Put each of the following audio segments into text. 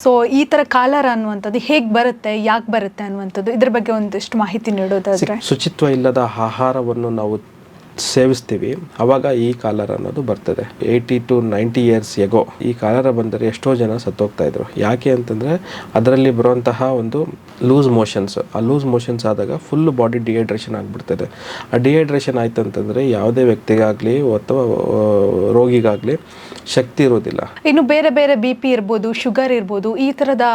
So ಈ ತರ cholera ಅನ್ನುವಂಥದ್ದು ಹೇಗೆ ಬರುತ್ತೆ, ಯಾಕೆ ಬರುತ್ತೆ ಅನ್ನುವಂಥದ್ದು ಇದ್ರ ಬಗ್ಗೆ ಒಂದಿಷ್ಟು ಮಾಹಿತಿ ನೀಡೋದಾದ್ರೆ. ಶುಚಿತ್ವ ಇಲ್ಲದ ಆಹಾರವನ್ನು ನಾವು ಸೇವಿಸ್ತೀವಿ, ಅವಾಗ ಈ ಕಾಲರ ಅನ್ನೋದು ಬರ್ತದೆ. 80 to 90 years ಎಗೋ ಈ ಕಾಲರ ಬಂದರೆ ಎಷ್ಟೋ ಜನ ಸತ್ತೋಗ್ತಾ ಇದ್ರು. ಯಾಕೆ ಅಂತಂದರೆ ಅದರಲ್ಲಿ ಬರುವಂತಹ ಒಂದು ಲೂಸ್ ಮೋಷನ್ಸ್, ಆ ಲೂಸ್ ಮೋಷನ್ಸ್ ಆದಾಗ ಫುಲ್ ಬಾಡಿ ಡಿಹೈಡ್ರೇಷನ್ ಆಗಿಬಿಡ್ತದೆ. ಆ ಡಿಹೈಡ್ರೇಷನ್ ಆಯ್ತು ಅಂತಂದರೆ ಯಾವುದೇ ವ್ಯಕ್ತಿಗಾಗಲಿ ಅಥವಾ ರೋಗಿಗಾಗಲಿ ಶಕ್ತಿ ಇರೋದಿಲ್ಲ. ಇನ್ನು ಬೇರೆ ಬೇರೆ BP ಇರ್ಬೋದು, ಶುಗರ್ ಇರ್ಬೋದು, ಈ ಥರದ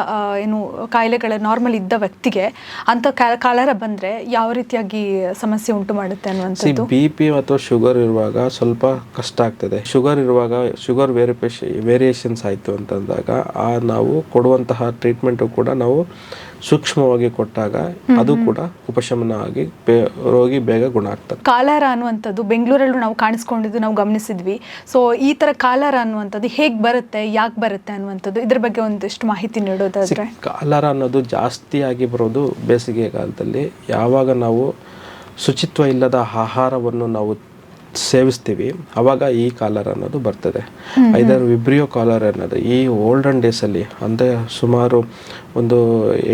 ಏನು ಕಾಯಿಲೆಗಳ ನಾರ್ಮಲ್ ಇದ್ದ ವ್ಯಕ್ತಿಗೆ ಅಂಥ ಕಾಲರ ಬಂದರೆ ಯಾವ ರೀತಿಯಾಗಿ ಸಮಸ್ಯೆ ಉಂಟು ಮಾಡುತ್ತೆ ಅನ್ನುವಂಥದ್ದು. BP ಅಥವಾ ಶುಗರ್ ಇರುವಾಗ ಸ್ವಲ್ಪ ಕಷ್ಟ ಆಗ್ತದೆ. ಶುಗರ್ ಇರುವಾಗ ಶುಗರ್ ವೇರಿಯೇಷನ್ಸ್ ಆಯಿತು ಅಂತಂದಾಗ ನಾವು ಕೊಡುವಂತಹ ಟ್ರೀಟ್ಮೆಂಟು ಕೂಡ ನಾವು ಸೂಕ್ಷ್ಮವಾಗಿ ಕೊಟ್ಟಾಗ ಅದು ಕೂಡ ಉಪಶಮನ ಆಗಿ ರೋಗಿ ಬೇಗ ಗುಣ ಆಗ್ತದೆ. ಕಾಲರ ಅನ್ನುವಂಥದ್ದು ಬೆಂಗಳೂರಲ್ಲೂ ನಾವು ಕಾಣಿಸ್ಕೊಂಡಿದ್ದು ನಾವು ಗಮನಿಸಿದ್ವಿ. ಸೊ ಈ ಥರ ಕಾಲರ ಅನ್ನುವಂಥದ್ದು ಹೇಗೆ ಬರುತ್ತೆ, ಯಾಕೆ ಬರುತ್ತೆ ಅನ್ನುವಂಥದ್ದು ಇದ್ರ ಬಗ್ಗೆ ಒಂದಿಷ್ಟು ಮಾಹಿತಿ ನೀಡೋದಾದ್ರೆ. ಕಾಲರ ಅನ್ನೋದು ಜಾಸ್ತಿಯಾಗಿ ಬರೋದು ಬೇಸಿಗೆ ಕಾಲದಲ್ಲಿ. ಯಾವಾಗ ನಾವು ಶುಚಿತ್ವ ಇಲ್ಲದ ಆಹಾರವನ್ನು ನಾವು ಸೇವಿಸ್ತೀವಿ, ಅವಾಗ ಈ ಕಾಲರ್ ಅನ್ನೋದು ಬರ್ತದೆ. ಐದರ್ ವಿಬ್ರಿಯೋ ಕಾಲರ್ ಅನ್ನೋದು ಈ ಓಲ್ಡನ್ ಡೇಸಲ್ಲಿ ಅಂದರೆ ಸುಮಾರು ಒಂದು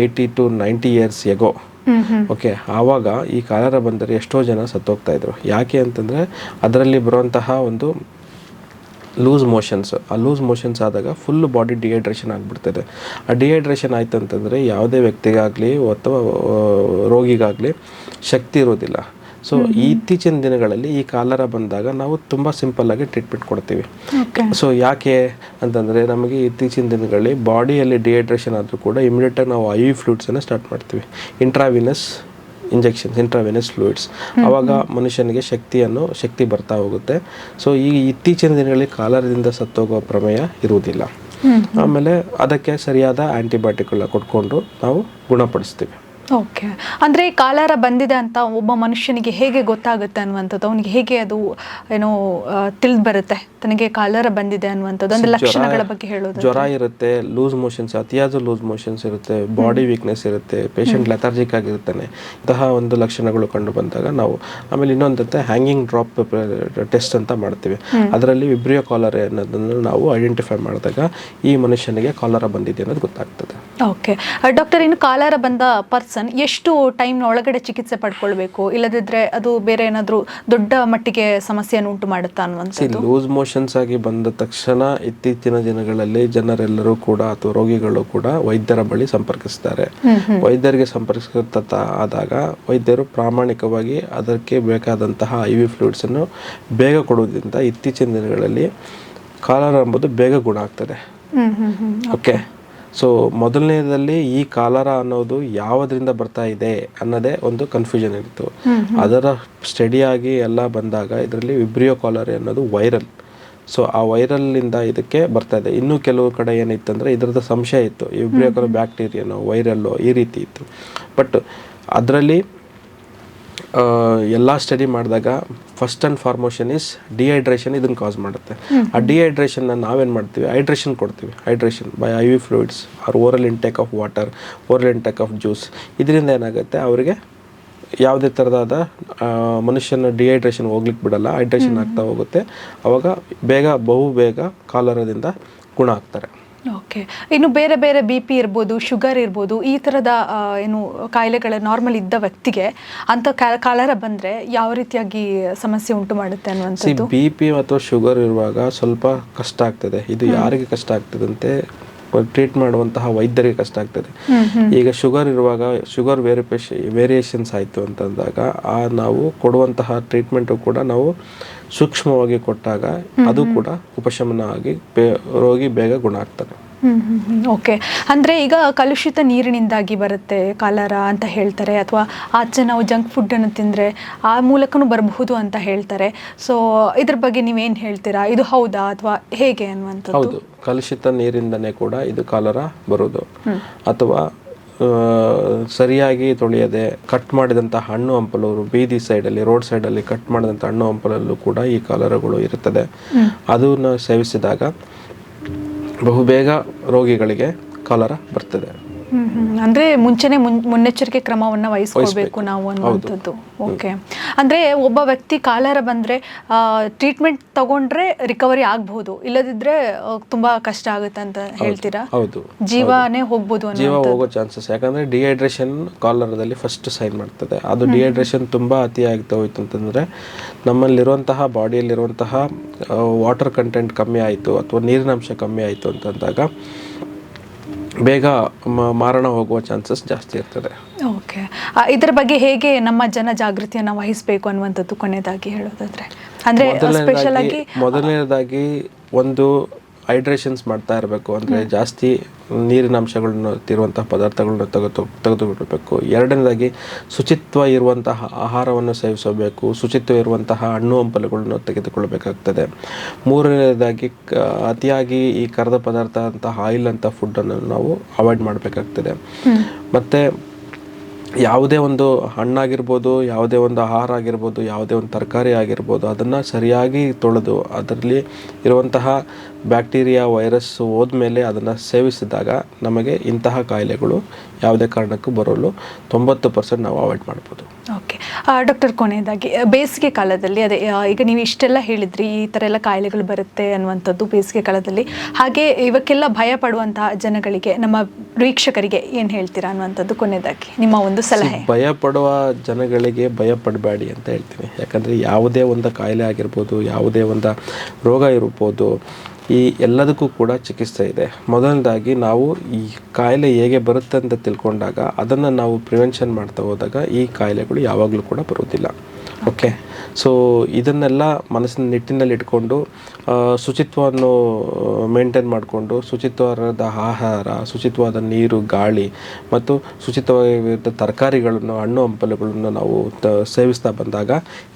80 to 90 years ಎಗೋ ಓಕೆ, ಆವಾಗ ಈ ಕಾಲರ ಬಂದರೆ ಎಷ್ಟೋ ಜನ ಸತ್ತೋಗ್ತಾ ಇದ್ರು. ಯಾಕೆ ಅಂತಂದರೆ ಅದರಲ್ಲಿ ಬರುವಂತಹ ಒಂದು ಲೂಸ್ ಮೋಷನ್ಸ್, ಆ ಲೂಸ್ ಮೋಷನ್ಸ್ ಆದಾಗ ಫುಲ್ ಬಾಡಿ ಡಿಹೈಡ್ರೇಷನ್ ಆಗಿಬಿಡ್ತದೆ. ಆ ಡಿಹೈಡ್ರೇಷನ್ ಆಯ್ತು ಅಂತಂದರೆ ಯಾವುದೇ ವ್ಯಕ್ತಿಗಾಗಲಿ ಅಥವಾ ರೋಗಿಗಾಗಲಿ ಶಕ್ತಿ ಇರೋದಿಲ್ಲ. ಸೊ ಇತ್ತೀಚಿನ ದಿನಗಳಲ್ಲಿ ಈ ಕಾಲರ ಬಂದಾಗ ನಾವು ತುಂಬ ಸಿಂಪಲ್ಲಾಗಿ ಟ್ರೀಟ್ಮೆಂಟ್ ಕೊಡ್ತೀವಿ. ಸೊ ಯಾಕೆ ಅಂತಂದರೆ ನಮಗೆ ಇತ್ತೀಚಿನ ದಿನಗಳಲ್ಲಿ ಬಾಡಿಯಲ್ಲಿ ಡಿಹೈಡ್ರೇಷನ್ ಆದರೂ ಕೂಡ ಇಮಿಡಿಯೇಟಾಗಿ ನಾವು IV ಫ್ಲೂಯಿಡ್ಸನ್ನು ಸ್ಟಾರ್ಟ್ ಮಾಡ್ತೀವಿ. Intravenous injections, intravenous fluids. ಆವಾಗ ಮನುಷ್ಯನಿಗೆ ಶಕ್ತಿ ಬರ್ತಾ ಹೋಗುತ್ತೆ. ಸೊ ಈ ಇತ್ತೀಚಿನ ದಿನಗಳಲ್ಲಿ ಕಾಲರದಿಂದ ಸತ್ತೋಗೋ ಪ್ರಮೇಯ ಇರುವುದಿಲ್ಲ. ಆಮೇಲೆ ಅದಕ್ಕೆ ಸರಿಯಾದ ಆ್ಯಂಟಿಬಯೋಟಿಕ್ಗಳನ್ನ ಕೊಟ್ಕೊಂಡು ನಾವು ಗುಣಪಡಿಸ್ತೀವಿ. ಓಕೆ, ಅಂದರೆ ಕಾಲರ ಬಂದಿದೆ ಅಂತ ಒಬ್ಬ ಮನುಷ್ಯನಿಗೆ ಹೇಗೆ ಗೊತ್ತಾಗುತ್ತೆ ಅನ್ನುವಂಥದ್ದು, ಅವನಿಗೆ ಹೇಗೆ ಅದು ಏನೋ ತಿಳಿದು ಬರುತ್ತೆ ತನಗೆ ಕಾಲರ ಬಂದಿದೆ ಅನ್ನುವಂಥದ್ದು, ಅಂದರೆ ಲಕ್ಷಣಗಳ ಬಗ್ಗೆ ಹೇಳೋದು. ಜ್ವರ ಇರುತ್ತೆ, ಲೂಸ್ ಮೋಷನ್ಸ್, ಅತಿಯಾದ ಲೂಸ್ ಮೋಷನ್ಸ್ ಇರುತ್ತೆ, ಬಾಡಿ ವೀಕ್ನೆಸ್ ಇರುತ್ತೆ, ಪೇಷಂಟ್ ಲೆಥಾರ್ಜಿಕ್ ಆಗಿರ್ತಾನೆ. ಇಂತಹ ಒಂದು ಲಕ್ಷಣಗಳು ಕಂಡು ಬಂದಾಗ ನಾವು ಆಮೇಲೆ ಇನ್ನೊಂದಂತೆ ಹ್ಯಾಂಗಿಂಗ್ ಡ್ರಾಪ್ ಟೆಸ್ಟ್ ಅಂತ ಮಾಡ್ತೀವಿ. ಅದರಲ್ಲಿ ವಿಬ್ರಿಯೋ ಕಾಲರ ಅನ್ನೋದನ್ನು ನಾವು ಐಡೆಂಟಿಫೈ ಮಾಡಿದಾಗ ಈ ಮನುಷ್ಯನಿಗೆ ಕಾಲರ ಬಂದಿದೆ ಅನ್ನೋದು ಗೊತ್ತಾಗ್ತದೆ. ಓಕೆ ಡಾಕ್ಟರ್, ಇನ್ನು ಕಾಲರ ಬಂದ ಪರ್ಸನ್ ಎಷ್ಟು ಟೈಮ್ನ ಒಳಗಡೆ ಚಿಕಿತ್ಸೆ ಪಡ್ಕೊಳ್ಬೇಕು, ಇಲ್ಲದಿದ್ರೆ ಅದು ಬೇರೆ ಏನಾದರೂ ದೊಡ್ಡ ಮಟ್ಟಿಗೆ ಸಮಸ್ಯೆಯನ್ನು ಉಂಟು ಮಾಡುತ್ತಾ ಅನ್ನುವಂಥದ್ದು? ಲೂಸ್ ಮೋಷನ್ಸ್ ಆಗಿ ಬಂದ ತಕ್ಷಣ ಇತ್ತೀಚಿನ ದಿನಗಳಲ್ಲಿ ಜನರೆಲ್ಲರೂ ಕೂಡ ಅಥವಾ ರೋಗಿಗಳು ಕೂಡ ವೈದ್ಯರ ಬಳಿ ಸಂಪರ್ಕಿಸ್ತಾರೆ. ವೈದ್ಯರಿಗೆ ಸಂಪರ್ಕಿಸುತ್ತಾ ಆದಾಗ ವೈದ್ಯರು ಪ್ರಾಮಾಣಿಕವಾಗಿ ಅದಕ್ಕೆ ಬೇಕಾದಂತಹ IV ಫ್ಲೂಯಿಡ್ಸ್ ಅನ್ನು ಬೇಗ ಕೊಡುವುದರಿಂದ ಇತ್ತೀಚಿನ ದಿನಗಳಲ್ಲಿ ಕಾಲರ ಎಂಬುದು ಬೇಗ ಗುಣ ಆಗ್ತದೆ. ಓಕೆ, ಸೊ ಮೊದಲನೇದಲ್ಲಿ ಈ ಕಾಲರ ಅನ್ನೋದು ಯಾವುದರಿಂದ ಬರ್ತಾ ಇದೆ ಅನ್ನೋದೇ ಒಂದು ಕನ್ಫ್ಯೂಷನ್ ಇತ್ತು. ಅದರ ಸ್ಟಡಿಯಾಗಿ ಎಲ್ಲ ಬಂದಾಗ ಇದರಲ್ಲಿ ವಿಬ್ರಿಯೋ ಕಾಲರ ಅನ್ನೋದು ವೈರಲ್. ಸೊ ಆ ವೈರಲ್ಲಿಂದ ಇದಕ್ಕೆ ಬರ್ತಾ ಇದೆ. ಇನ್ನೂ ಕೆಲವು ಕಡೆ ಏನಿತ್ತಂದರೆ ಇದರದ ಸಂಶಯ ಇತ್ತು, ಈ ವಿಬ್ರಿಯೋ ಕಾಲರ್ ಬ್ಯಾಕ್ಟೀರಿಯಾನೋ ವೈರಲ್ಲೋ ಈ ರೀತಿ ಇತ್ತು. ಬಟ್ ಅದರಲ್ಲಿ ಎಲ್ಲ ಸ್ಟಡಿ ಮಾಡಿದಾಗ first and formation is dehydration ಇದನ್ನು ಕಾಸ್ ಮಾಡುತ್ತೆ. ಆ ಡಿಹೈಡ್ರೇಷನ್ನ ನಾವೇನು ಮಾಡ್ತೀವಿ, ಹೈಡ್ರೇಷನ್ ಕೊಡ್ತೀವಿ. Hydration by IV fluids or oral intake of water, oral intake of juice. ಇದರಿಂದ ಏನಾಗುತ್ತೆ, ಅವರಿಗೆ ಯಾವುದೇ ಥರದಾದ ಮನುಷ್ಯನ ಡಿಹೈಡ್ರೇಷನ್ ಹೋಗ್ಲಿಕ್ಕೆ ಬಿಡಲ್ಲ, ಹೈಡ್ರೇಷನ್ ಆಗ್ತಾ ಹೋಗುತ್ತೆ. ಆವಾಗ ಬಹು ಬೇಗ ಕಾಲರದಿಂದ ಗುಣ ಆಗ್ತಾರೆ. ಓಕೆ, ಇನ್ನು ಬೇರೆ ಬೇರೆ BP ಇರ್ಬೋದು, ಶುಗರ್ ಇರ್ಬೋದು, ಈ ಥರದ ಏನು ಕಾಯಿಲೆಗಳ ನಾರ್ಮಲ್ ಇದ್ದ ವ್ಯಕ್ತಿಗೆ ಅಂಥ ಕಾಲರ ಬಂದರೆ ಯಾವ ರೀತಿಯಾಗಿ ಸಮಸ್ಯೆ ಉಂಟು ಮಾಡುತ್ತೆ ಅನ್ನುವಂಥದ್ದು. BP ಅಥವಾ ಶುಗರ್ ಇರುವಾಗ ಸ್ವಲ್ಪ ಕಷ್ಟ ಆಗ್ತದೆ. ಇದು ಯಾರಿಗೆ ಕಷ್ಟ ಆಗ್ತದಂತೆ ಟ್ರೀಟ್ ಮಾಡುವಂತಹ ವೈದ್ಯರಿಗೆ ಕಷ್ಟ ಆಗ್ತದೆ. ಈಗ ಶುಗರ್ ಇರುವಾಗ ಶುಗರ್ ವೇರಿಯೇಷನ್ಸ್ ಆಯಿತು ಅಂತಂದಾಗ ನಾವು ಕೊಡುವಂತಹ ಟ್ರೀಟ್ಮೆಂಟು ಕೂಡ ನಾವು ಸೂಕ್ಷ್ಮವಾಗಿ ಕೊಟ್ಟಾಗ ಅದು ಕೂಡ ಉಪಶಮನ ಆಗಿ ರೋಗಿ ಬೇಗ ಗುಣ ಆಗ್ತಾರೆ. ಓಕೆ, ಅಂದರೆ ಈಗ ಕಲುಷಿತ ನೀರಿನಿಂದಾಗಿ ಬರುತ್ತೆ ಕಾಲರ ಅಂತ ಹೇಳ್ತಾರೆ, ಅಥವಾ ಆಚೆ ನಾವು ಜಂಕ್ ಫುಡ್ಡನ್ನು ತಿಂದರೆ ಆ ಮೂಲಕನೂ ಬರಬಹುದು ಅಂತ ಹೇಳ್ತಾರೆ. ಸೊ ಇದ್ರ ಬಗ್ಗೆ ನೀವೇನು ಹೇಳ್ತೀರಾ, ಇದು ಹೌದಾ ಅಥವಾ ಹೇಗೆ ಅನ್ನುವಂಥದ್ದು? ಹೌದು, ಕಲುಷಿತ ನೀರಿಂದನೇ ಕೂಡ ಇದು ಕಾಲರ ಬರೋದು. ಅಥವಾ ಸರಿಯಾಗಿ ತೊಳೆಯದೆ ಕಟ್ ಮಾಡಿದಂಥ ಹಣ್ಣು ಹಂಪಲು, ಬೀದಿ ಸೈಡಲ್ಲಿ ರೋಡ್ ಸೈಡಲ್ಲಿ ಕಟ್ ಮಾಡಿದಂಥ ಹಣ್ಣು ಹಂಪಲಲ್ಲೂ ಕೂಡ ಈ ಕಾಲರಗಳು ಇರುತ್ತದೆ. ಅದನ್ನು ಸೇವಿಸಿದಾಗ ಬಹುಬೇಗ ರೋಗಿಗಳಿಗೆ ಕಾಲರ ಬರ್ತದೆ. ಅಂದ್ರೆ ಮುಂಚೆನೆ ಮುನ್ನೆಚ್ಚರಿಕೆ ಕ್ರಮವನ್ನ ವಹಿಸ್ಕೊಳ್ಬೇಕು ನಾವು ಅನ್ನುವಂಥದ್ದು. ಓಕೆ, ಅಂದ್ರೆ ಒಬ್ಬ ವ್ಯಕ್ತಿ ಕಾಲರ ಬಂದ್ರೆ ಟ್ರೀಟ್ಮೆಂಟ್ ತಗೊಂಡ್ರೆ ರಿಕವರಿ ಆಗ್ಬಹುದು, ಇಲ್ಲದಿದ್ರೆ ತುಂಬಾ ಕಷ್ಟ ಆಗುತ್ತೆ ಅಂತ ಹೇಳ್ತೀರಾ? ಹೌದು, ಜೀವನೇ ಹೋಗ್ಬೋದು ಜೀವ ಹೋಗೋ ಚಾನ್ಸಸ್. ಯಾಕಂದ್ರೆ ಡಿಹೈಡ್ರೇಷನ್ ಕಾಲರದಲ್ಲಿ ಫಸ್ಟ್ ಸೈನ್ ಮಾಡ್ತದೆ. ಅದು ಡಿಹೈಡ್ರೇಷನ್ ತುಂಬಾ ಅತಿ ಆಗ್ತಾ ಹೋಯ್ತು ಅಂತಂದ್ರೆ ನಮ್ಮಲ್ಲಿರುವಂತಹ ಬಾಡಿಯಲ್ಲಿರುವಂತಹ ವಾಟರ್ ಕಂಟೆಂಟ್ ಕಮ್ಮಿ ಆಯಿತು ಅಥವಾ ನೀರಿನಂಶ ಕಮ್ಮಿ ಆಯಿತು ಅಂತಂದಾಗ ಬೇಗ ಮಾರಣ ಹೋಗುವ ಚಾನ್ಸಸ್ ಜಾಸ್ತಿ ಇರ್ತದೆ. ಓಕೆ, ಇದರ ಬಗ್ಗೆ ಹೇಗೆ ನಮ್ಮ ಜನ ಜಾಗೃತಿಯನ್ನು ವಹಿಸಬೇಕು ಅನ್ನುವಂಥದ್ದು ಕೊನೆಯದಾಗಿ ಹೇಳೋದಾದ್ರೆ, ಅಂದ್ರೆ ಸ್ಪೆಷಲ್ ಆಗಿ ಮೊದಲನೇದಾಗಿ ಒಂದು ಹೈಡ್ರೇಷನ್ಸ್ ಮಾಡ್ತಾ ಇರಬೇಕು. ಅಂದರೆ ಜಾಸ್ತಿ ನೀರಿನ ಅಂಶಗಳನ್ನು ಇರುವಂತಹ ಪದಾರ್ಥಗಳನ್ನ ತೆಗೆದುಕೊಳ್ಬೇಕು. ಎರಡನೇದಾಗಿ ಶುಚಿತ್ವ ಇರುವಂತಹ ಆಹಾರವನ್ನು ಸೇವಿಸಬೇಕು. ಶುಚಿತ್ವ ಇರುವಂತಹ ಹಣ್ಣು ಹಂಪಲುಗಳನ್ನು ತೆಗೆದುಕೊಳ್ಳಬೇಕಾಗ್ತದೆ. ಮೂರನೇದಾಗಿ ಅತಿಯಾಗಿ ಈ ಕರೆದ ಪದಾರ್ಥ ಅಂತಹ ಆಯಿಲ್ ಅಂತ ಫುಡ್ಡನ್ನು ನಾವು ಅವಾಯ್ಡ್ ಮಾಡಬೇಕಾಗ್ತದೆ. ಮತ್ತು ಯಾವುದೇ ಒಂದು ಹಣ್ಣಾಗಿರ್ಬೋದು, ಯಾವುದೇ ಒಂದು ಆಹಾರ ಆಗಿರ್ಬೋದು, ಯಾವುದೇ ಒಂದು ತರಕಾರಿ ಆಗಿರ್ಬೋದು, ಅದನ್ನು ಸರಿಯಾಗಿ ತೊಳೆದು ಅದರಲ್ಲಿ ಇರುವಂತಹ ಬ್ಯಾಕ್ಟೀರಿಯಾ ವೈರಸ್ ಹೋದ್ಮೇಲೆ ಅದನ್ನು ಸೇವಿಸಿದಾಗ ನಮಗೆ ಇಂತಹ ಕಾಯಿಲೆಗಳು ಯಾವುದೇ ಕಾರಣಕ್ಕೂ ಬರಲು 90% ನಾವು ಅವಾಯ್ಡ್ ಮಾಡ್ಬೋದು. ಓಕೆ ಡಾಕ್ಟರ್, ಕೊನೆಯದಾಗಿ ಬೇಸಿಗೆ ಕಾಲದಲ್ಲಿ ಅದೇ ಈಗ ನೀವು ಇಷ್ಟೆಲ್ಲ ಹೇಳಿದ್ರಿ, ಈ ಥರ ಎಲ್ಲ ಕಾಯಿಲೆಗಳು ಬರುತ್ತೆ ಅನ್ನುವಂಥದ್ದು ಬೇಸಿಗೆ ಕಾಲದಲ್ಲಿ, ಹಾಗೆ ಇವಕ್ಕೆಲ್ಲ ಭಯ ಪಡುವಂತಹ ಜನಗಳಿಗೆ, ನಮ್ಮ ವೀಕ್ಷಕರಿಗೆ ಏನು ಹೇಳ್ತೀರಾ ಅನ್ನುವಂಥದ್ದು ಕೊನೆಯದಾಗಿ ನಿಮ್ಮ ಒಂದು ಸಲಹೆ? ಭಯ ಪಡುವ ಜನಗಳಿಗೆ ಭಯ ಪಡಬೇಡಿ ಅಂತ ಹೇಳ್ತೀನಿ. ಯಾಕಂದರೆ ಯಾವುದೇ ಒಂದು ಕಾಯಿಲೆ ಆಗಿರ್ಬೋದು, ಯಾವುದೇ ಒಂದು ರೋಗ ಇರ್ಬೋದು, ಈ ಎಲ್ಲದಕ್ಕೂ ಕೂಡ ಚಿಕಿತ್ಸೆ ಇದೆ. ಮೊದಲನೇದಾಗಿ ನಾವು ಈ ಕಾಯಿಲೆ ಹೇಗೆ ಬರುತ್ತೆ ಅಂತ ತಿಳ್ಕೊಂಡಾಗ ಅದನ್ನು ನಾವು ಪ್ರಿವೆನ್ಷನ್ ಮಾಡ್ತಾ ಹೋದಾಗ ಈ ಕಾಯಿಲೆಗಳು ಯಾವಾಗಲೂ ಕೂಡ ಬರೋದಿಲ್ಲ. ಓಕೆ, ಸೊ ಇದನ್ನೆಲ್ಲ ಮನಸ್ಸಿನ ನಿಟ್ಟಿನಲ್ಲಿ ಇಟ್ಕೊಂಡು ಶುಚಿತ್ವವನ್ನು ಮೇಂಟೈನ್ ಮಾಡಿಕೊಂಡು ಶುಚಿತ್ವದ ಆಹಾರ, ಶುಚಿತ್ವದ ನೀರು, ಗಾಳಿ ಮತ್ತು ಶುಚಿತ್ವದ ತರಕಾರಿಗಳನ್ನು, ಹಣ್ಣು ಹಂಪಲುಗಳನ್ನು ನಾವು ಸೇವಿಸ್ತಾ ಬಂದಾಗ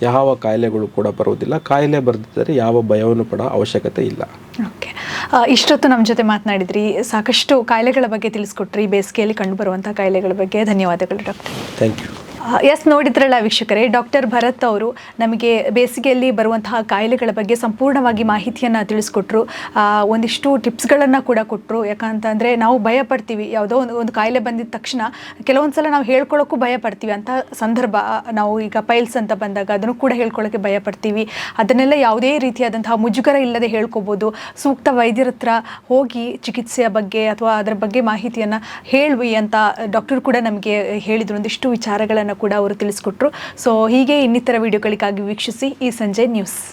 ಯಾವ ಕಾಯಿಲೆಗಳು ಕೂಡ ಬರುವುದಿಲ್ಲ. ಕಾಯಿಲೆ ಬರೆದಿದ್ದರೆ ಯಾವ ಭಯವನ್ನು ಪಡೋ ಅವಶ್ಯಕತೆ ಇಲ್ಲ. ಓಕೆ, ಇಷ್ಟೊತ್ತು ನಮ್ಮ ಜೊತೆ ಮಾತನಾಡಿದ್ರಿ, ಸಾಕಷ್ಟು ಕಾಯಿಲೆಗಳ ಬಗ್ಗೆ ತಿಳಿಸ್ಕೊಟ್ರಿ, ಬೇಸಿಗೆಯಲ್ಲಿ ಕಂಡುಬರುವಂಥ ಕಾಯಿಲೆಗಳ ಬಗ್ಗೆ. ಧನ್ಯವಾದಗಳು ಡಾಕ್ಟರ್. Thank you. ಎಸ್, ನೋಡಿದ್ರಲ್ಲ ವೀಕ್ಷಕರೇ, ಡಾಕ್ಟರ್ ಭರತ್ ಅವರು ನಮಗೆ ಬೇಸಿಗೆಯಲ್ಲಿ ಬರುವಂತಹ ಕಾಯಿಲೆಗಳ ಬಗ್ಗೆ ಸಂಪೂರ್ಣವಾಗಿ ಮಾಹಿತಿಯನ್ನು ತಿಳಿಸ್ಕೊಟ್ರು. ಒಂದಿಷ್ಟು ಟಿಪ್ಸ್ಗಳನ್ನು ಕೂಡ ಕೊಟ್ಟರು. ಯಾಕಂತಂದರೆ ನಾವು ಭಯ ಪಡ್ತೀವಿ, ಯಾವುದೋ ಒಂದು ಕಾಯಿಲೆ ಬಂದಿದ ತಕ್ಷಣ ಕೆಲವೊಂದು ಸಲ ನಾವು ಹೇಳ್ಕೊಳ್ಳೋಕ್ಕೂ ಭಯ ಪಡ್ತೀವಿ. ಅಂಥ ಸಂದರ್ಭ ನಾವು ಈಗ ಪೈಲ್ಸ್ ಅಂತ ಬಂದಾಗ ಅದನ್ನು ಕೂಡ ಹೇಳ್ಕೊಳ್ಳೋಕ್ಕೆ ಭಯ ಪಡ್ತೀವಿ. ಅದನ್ನೆಲ್ಲ ಯಾವುದೇ ರೀತಿಯಾದಂತಹ ಮುಜುಗರ ಇಲ್ಲದೆ ಹೇಳ್ಕೊಬೋದು. ಸೂಕ್ತ ವೈದ್ಯರ ಹತ್ರ ಹೋಗಿ ಚಿಕಿತ್ಸೆಯ ಬಗ್ಗೆ ಅಥವಾ ಅದರ ಬಗ್ಗೆ ಮಾಹಿತಿಯನ್ನು ಹೇಳುವಿ ಅಂತ ಡಾಕ್ಟರ್ ಕೂಡ ನಮಗೆ ಹೇಳಿದರು. ಒಂದಿಷ್ಟು ವಿಚಾರಗಳನ್ನು ಕೂಡ ಅವರು ತಿಳಿಸ್ಕೊಟ್ರು. ಸೊ ಹೀಗೆ ಇನ್ನಿತರ ವಿಡಿಯೋಗಳಿಗಾಗಿ ವೀಕ್ಷಿಸಿ ಈ ಸಂಜೆ ನ್ಯೂಸ್.